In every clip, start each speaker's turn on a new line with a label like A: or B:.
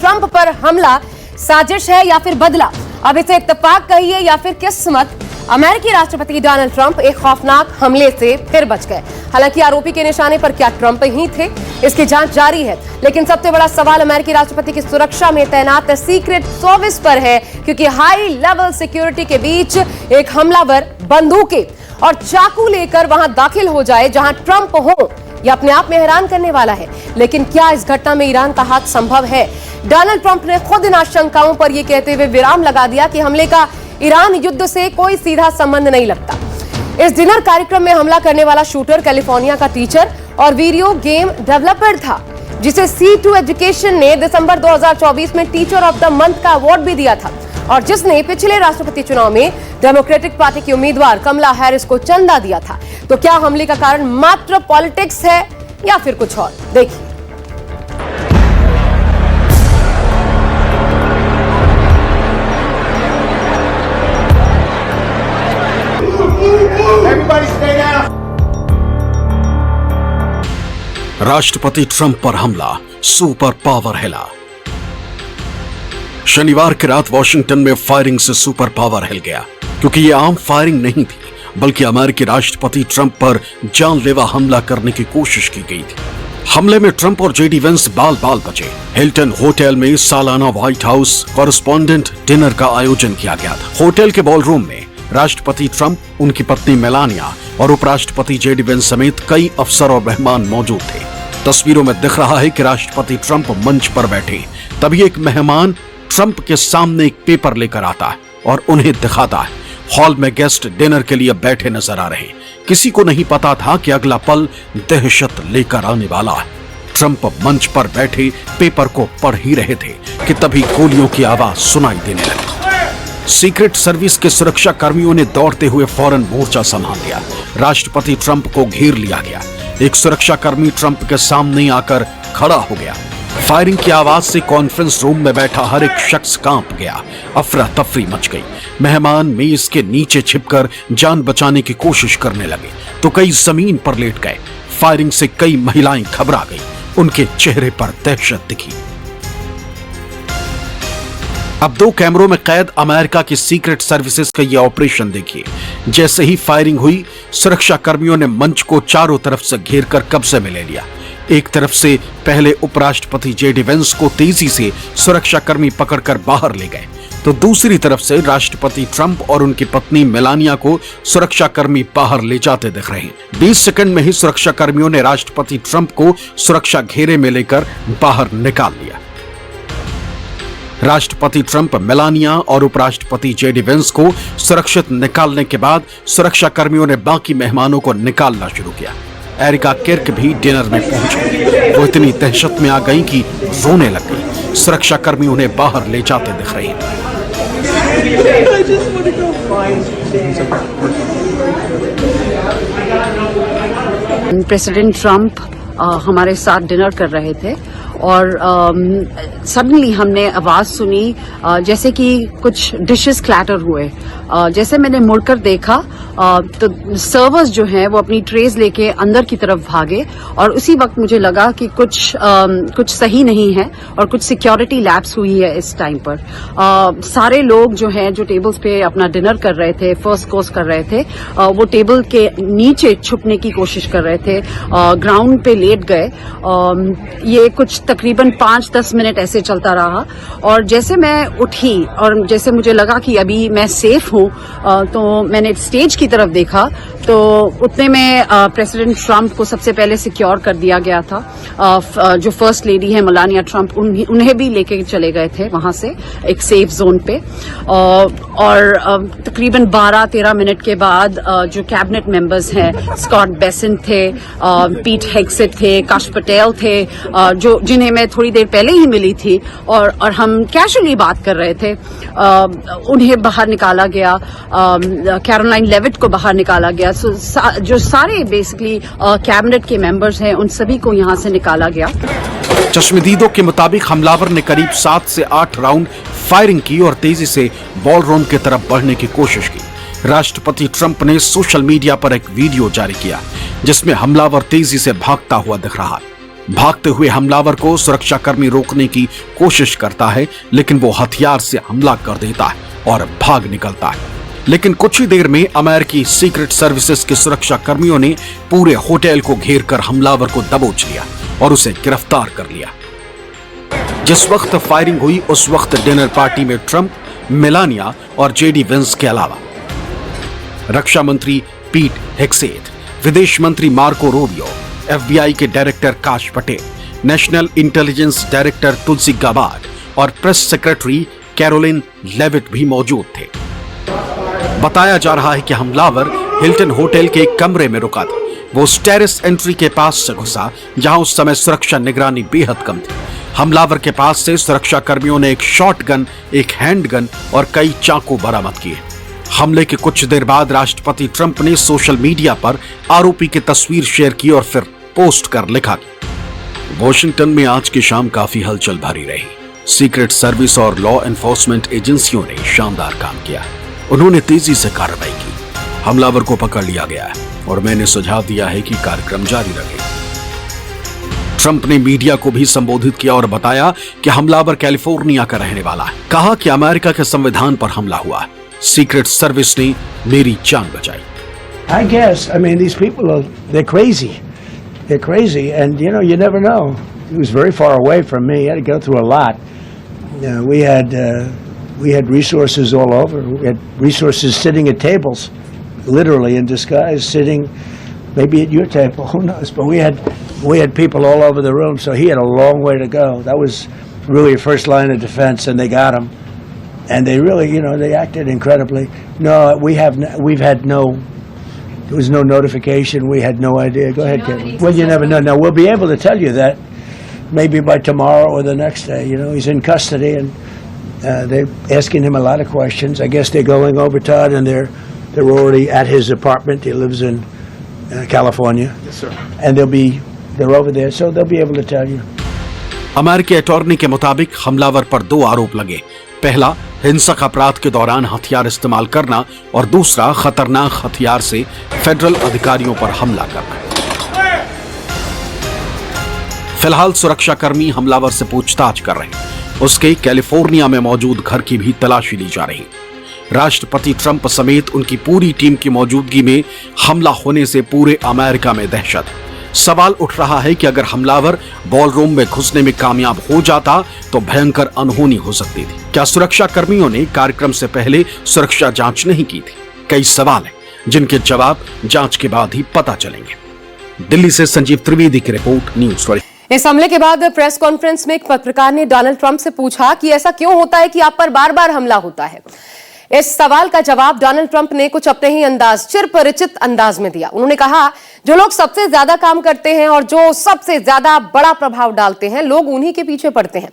A: Trump पर हमला साजिश है या फिर बदला? अब इसे इत्तेफाक कहिए या फिर किस्मत? अमेरिकी राष्ट्रपति डोनाल्ड ट्रंप एक खौफनाक हमले से फिर बच गए। हालांकि आरोपी के निशाने पर क्या ट्रंप ही थे, इसकी जांच जारी है। लेकिन सबसे बड़ा सवाल अमेरिकी राष्ट्रपति की सुरक्षा में तैनात सीक्रेट सर्विस पर है, क्योंकि हाई लेवल सिक्योरिटी के बीच एक हमलावर बंदूकें और चाकू लेकर वहां दाखिल हो जाए जहां ट्रंप हो, यह अपने आप में हैरान करने वाला है। लेकिन क्या इस घटना में ईरान का हाथ संभव है? डोनाल्ड ट्रंप ने खुद इन आशंकाओं पर यह कहते हुए विराम लगा दिया कि हमले का ईरान युद्ध से कोई सीधा संबंध नहीं लगता। इस डिनर कार्यक्रम में हमला करने वाला शूटर कैलिफोर्निया का टीचर और वीडियो गेम डेवलपर था, जिसे C2 एजुकेशन ने दिसंबर 2024 में टीचर ऑफ द मंथ का अवार्ड भी दिया था, और जिसने पिछले राष्ट्रपति चुनाव में डेमोक्रेटिक पार्टी की उम्मीदवार कमला हैरिस को चंदा दिया था। तो क्या हमले का कारण मात्र पॉलिटिक्स है या फिर कुछ और? देखिए।
B: राष्ट्रपति ट्रंप पर हमला, सुपर पावर हिला। शनिवार की रात वॉशिंगटन में फायरिंग से सुपर पावर हिल गया, क्योंकि यह आम फायरिंग नहीं थी, बल्कि अमेरिकी राष्ट्रपति ट्रंप पर जानलेवा हमला करने की कोशिश की गई थी। हमले में ट्रंप और जेडी वेंस बाल बाल बचे। हिल्टन होटल में सालाना व्हाइट हाउस कॉरेस्पॉन्डेंट डिनर का आयोजन किया गया था। होटल के बॉलरूम में राष्ट्रपति ट्रंप, उनकी पत्नी मेलानिया और उपराष्ट्रपति जेडी वेंस समेत कई अफसर और मेहमान मौजूद थे। तस्वीरों में दिख रहा है कि राष्ट्रपति ट्रंप मंच पर बैठे, तभी एक मेहमान ट्रंप के सामने एक पेपर लेकर आता है और उन्हें दिखाता है। हॉल में गेस्ट डिनर के लिए बैठे नजर आ रहे। किसी को नहीं पता था कि अगला पल दहशत लेकर आने वाला है। ट्रंप मंच पर बैठे पेपर को पढ़ ही रहे थे कि तभी गोलियों की आवाज सुनाई देने लगी। सीक्रेट सर्विस के सुरक्षा कर्मियों ने दौड़ते हुए फौरन मोर्चा संभाल लिया। राष्ट्रपति ट्रंप को घेर लिया गया। एक सुरक्षा कर्मी ट्रंप के सामने आकर खड़ा हो गया। फायरिंग की आवाज से कॉन्फ्रेंस रूम में बैठा हर एक शख्स कांप गया। अफरा तफरी मच गई। मेहमान मेज के नीचे छिपकर जान बचाने की कोशिश करने लगे, तो कई जमीन पर लेट गए। फायरिंग से कई महिलाएं घबरा गईं। उनके चेहरे पर दहशत दिखी। अब 2 कैमरों में कैद अमेरिका की सीक्रेट सर्विसेज का यह ऑपरेशन देखिए। जैसे ही फायरिंग हुई, सुरक्षा कर्मियों ने मंच को चारों तरफ से घेरकर कब्जे में ले लिया। एक तरफ से पहले उपराष्ट्रपति जेडी वेंस को तेजी से सुरक्षाकर्मी पकड़कर बाहर ले गए, तो दूसरी तरफ से राष्ट्रपति ट्रंप और उनकी पत्नी मेलानिया को सुरक्षाकर्मी बाहर ले जाते दिख रहे हैं। 20 सेकंड में ही सुरक्षाकर्मियों ने राष्ट्रपति ट्रंप को सुरक्षा घेरे में लेकर बाहर निकाल लिया। राष्ट्रपति ट्रंप, मेलानिया और उपराष्ट्रपति जेडी वेंस को सुरक्षित निकालने के बाद सुरक्षा कर्मियों ने बाकी मेहमानों को निकालना शुरू किया। एरिका किर्क भी डिनर में पहुंच गई। वो इतनी दहशत में आ गई कि रोने लग गई। सुरक्षा कर्मी उन्हें बाहर ले जाते दिख रहे हैं।
C: प्रेसिडेंट ट्रंप हमारे साथ डिनर कर रहे थे और सडनली हमने आवाज सुनी जैसे कि कुछ डिशेस क्लैटर हुए। जैसे मैंने मुड़कर देखा तो सर्वर्स जो हैं वो अपनी ट्रेज लेके अंदर की तरफ भागे, और उसी वक्त मुझे लगा कि कुछ सही नहीं है और कुछ सिक्योरिटी लैप्स हुई है इस टाइम पर। सारे लोग जो हैं जो टेबल्स पे अपना डिनर कर रहे थे, फर्स्ट कोर्स कर रहे थे, वो टेबल के नीचे छुपने की कोशिश कर रहे थे, ग्राउंड पे लेट गए। ये कुछ तकरीबन 5-10 मिनट ऐसे चलता रहा, और जैसे मैं उठी और जैसे मुझे लगा कि अभी मैं सेफ हूं, तो मैंने स्टेज की तरफ देखा तो उतने में प्रेसिडेंट ट्रंप को सबसे पहले सिक्योर कर दिया गया था। जो फर्स्ट लेडी है मेलानिया ट्रंप, उन्हें भी लेके चले गए थे वहां से एक सेफ जोन पे। और तकरीबन 12-13 मिनट के बाद जो कैबिनेट मेंबर्स हैं, स्कॉट बेसेंट थे, पीट हेग्सेट थे, काश पटेल थे, जिन्हें मैं थोड़ी देर पहले ही मिली थी और हम कैजुअली बात कर रहे थे, उन्हें बाहर निकाला गया। कैरोलाइन लेविट को बाहर निकाला गया। जो सारे बेसिकली कैबिनेट के मेंबर्स हैं उन सभी को यहां से निकाला गया।
B: चश्मदीदों के मुताबिक हमलावर ने करीब 7 से 8 राउंड फायरिंग की और तेजी से बॉलरूम की तरफ बढ़ने की कोशिश की। राष्ट्रपति ट्रंप ने सोशल मीडिया पर एक वीडियो जारी किया जिसमें हमलावर तेजी से भागता हुआ दिख रहा है। भागते हुए हमलावर को सुरक्षाकर्मी रोकने की कोशिश करता है, लेकिन वो हथियार से हमला कर देता है और भाग निकलता है। लेकिन कुछ ही देर में अमेरिकी सीक्रेट सर्विसेज के सुरक्षा कर्मियों ने पूरे होटल को घेरकर हमलावर को दबोच लिया और उसे गिरफ्तार कर लिया। जिस वक्त फायरिंग हुई उस वक्त डिनर पार्टी में ट्रंप, मेलानिया और जेडी वेंस के अलावा रक्षा मंत्री पीट हेग्सेथ, विदेश मंत्री मार्को रूबियो, एफबीआई के डायरेक्टर काश Patel, national intelligence director Tulsi Gabbard और प्रेस सेक्रेटरी कैरोलिन लेविट भी मौजूद थे। बताया जा रहा है कि हमलावर हिल्टन होटल के एक कमरे में रुका था। वो उस टेरेस एंट्री के पास से घुसा जहां उस समय सुरक्षा निगरानी बेहद कम थी। हमलावर के पास से सुरक्षा कर्मियों ने एक शॉटगन, एक हैंडगन और कई चाकू बरामद किए। हमले के कुछ देर बाद राष्ट्रपति ट्रंप ने सोशल मीडिया पर आरोपी की तस्वीर शेयर की और फिर पोस्ट कर लिखा कि वॉशिंगटन में आज की शाम काफी हलचल भरी रही। सीक्रेट सर्विस और लॉ एनफोर्समेंट एजेंसियों ने शानदार काम किया। उन्होंने तेजी से कार्रवाई की। हमलावर को पकड़ लिया गया है और मैंने सुझाव दिया है कि कार्यक्रम जारी रहे। ट्रंप ने मीडिया को भी संबोधित किया और बताया कि हमलावर कैलिफोर्निया का रहने वाला है। कहा कि अमेरिका के संविधान पर हमला हुआ है। सीक्रेट सर्विस ने मेरी जान बचाई।
D: I guess, I mean, these people they're crazy. They're crazy, and you never know. He was very far away from me. He had to go through a lot. We had resources all over. We had resources sitting at tables, literally in disguise, sitting maybe at your table, who knows? But we had people all over the room, so he had a long way to go. That was really a first line of defense, and they got him. And they really, they acted incredibly. No, we've had no. There was no notification. We had no idea. Go ahead, Kevin. Well, you never know. Now we'll be able to tell you that maybe by tomorrow or the next day. He's in custody, and they're asking him a lot of questions. I guess they're going over Todd, and they're already at his apartment. He lives in California. Yes, sir. And they're over there, so they'll be able to tell you.
B: अमेरिकी attorney के मुताबिक हमलावर पर 2 आरोप लगे। पहला, हिंसक अपराध के दौरान हथियार इस्तेमाल करना और दूसरा, खतरनाक हथियार से फेडरल अधिकारियों पर हमला करना। फिलहाल सुरक्षाकर्मी हमलावर से पूछताछ कर रहे हैं। उसके कैलिफोर्निया में मौजूद घर की भी तलाशी ली जा रही। राष्ट्रपति ट्रंप समेत उनकी पूरी टीम की मौजूदगी में हमला होने से पूरे अमेरिका में दहशत है। सवाल उठ रहा है कि अगर हमलावर बॉलरूम में घुसने में कामयाब हो जाता तो भयंकर अनहोनी हो सकती थी। क्या सुरक्षा कर्मियों ने कार्यक्रम से पहले सुरक्षा जांच नहीं की थी? कई सवाल हैं जिनके जवाब जांच के बाद ही पता चलेंगे। दिल्ली से संजीव त्रिवेदी की रिपोर्ट, न्यूज़ 24।
A: इस हमले के बाद प्रेस कॉन्फ्रेंस में एक पत्रकार ने डोनाल्ड ट्रंप से पूछा कि ऐसा क्यों होता है कि आप पर बार-बार हमला होता है। इस सवाल का जवाब डोनाल्ड ट्रंप ने कुछ अपने ही चिरपरिचित अंदाज में दिया। उन्होंने कहा, जो लोग सबसे ज्यादा काम करते हैं और जो सबसे ज्यादा बड़ा प्रभाव डालते हैं, लोग उन्हीं के पीछे पड़ते हैं।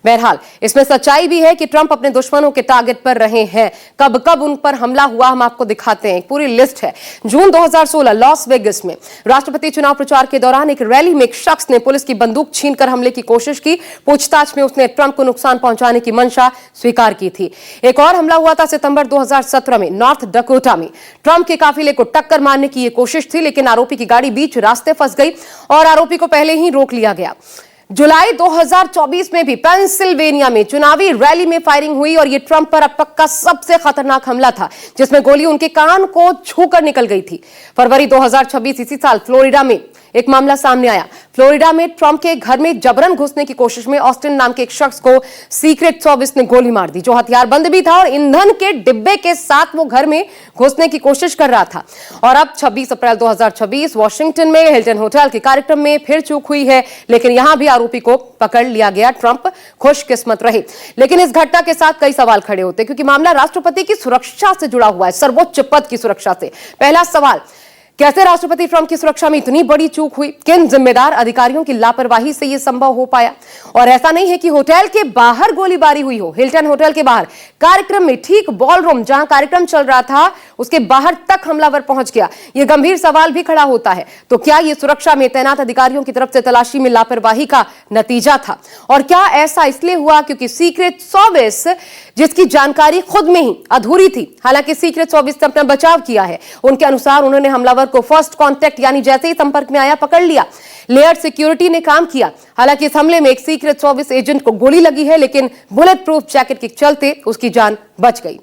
A: बहरहाल, इसमें सच्चाई भी है कि ट्रंप अपने दुश्मनों के टारगेट पर रहे हैं। कब कब उन पर हमला हुआ हम आपको दिखाते हैं, एक पूरी लिस्ट है। जून 2016 लॉस वेगस में राष्ट्रपति चुनाव प्रचार के दौरान एक रैली में एक शख्स ने पुलिस की बंदूक छीनकर हमले की कोशिश की। पूछताछ में उसने ट्रंप को नुकसान पहुंचाने की मंशा स्वीकार की थी। एक और हमला हुआ था सितंबर 2017 में नॉर्थ डकोटा में। ट्रंप के काफिले को टक्कर मारने की यह कोशिश थी, लेकिन आरोपी की गाड़ी बीच रास्ते फंस गई और आरोपी को पहले ही रोक लिया गया। जुलाई 2024 में भी पेंसिल्वेनिया में चुनावी रैली में फायरिंग हुई और यह ट्रंप पर अब तक का सबसे खतरनाक हमला था, जिसमें गोली उनके कान को छूकर निकल गई थी। फरवरी 2026 इसी साल फ्लोरिडा में एक मामला सामने आया। फ्लोरिडा में ट्रंप के घर में जबरन घुसने की कोशिश में ऑस्टिन नाम के एक शख्स को सीक्रेट सर्विस ने गोली मार दी, जो हथियारबंद भी था और ईंधन के डिब्बे के साथ वो घर में घुसने की कोशिश कर रहा था। और अब 26 अप्रैल 2026 वॉशिंगटन में हिल्टन होटल के कार्यक्रम में फिर चूक हुई है, लेकिन यहां भी आरोपी को पकड़ लिया गया। ट्रंप खुशकिस्मत रहे। लेकिन इस घटना के साथ कई सवाल खड़े होते हैं, क्योंकि मामला राष्ट्रपति की सुरक्षा से जुड़ा हुआ है, सर्वोच्च पद की सुरक्षा से। पहला सवाल, कैसे राष्ट्रपति ट्रंप की सुरक्षा में इतनी बड़ी चूक हुई? किन जिम्मेदार अधिकारियों की लापरवाही से यह संभव हो पाया? और ऐसा नहीं है कि होटल के बाहर गोलीबारी हुई हो। हिल्टन होटल के बाहर कार्यक्रम में ठीक बॉलरूम जहां कार्यक्रम चल रहा था उसके बाहर तक हमलावर पहुंच गया। यह गंभीर सवाल भी खड़ा होता है। तो क्या यह सुरक्षा में तैनात अधिकारियों की तरफ से तलाशी में लापरवाही का नतीजा था? और क्या ऐसा इसलिए हुआ क्योंकि सीक्रेट सर्विस, जिसकी जानकारी खुद में ही अधूरी थी, हालांकि सीक्रेट सर्विस ने अपना बचाव किया है। उनके अनुसार उन्होंने हमलावर उमर को फर्स्ट कांटेक्ट यानी जैसे ही संपर्क में आया पकड़ लिया। लेयर्ड सिक्योरिटी ने काम किया। हालांकि इस हमले में एक सीक्रेट सर्विस एजेंट को गोली लगी है, लेकिन बुलेट प्रूफ जैकेट के चलते उसकी जान बच गई।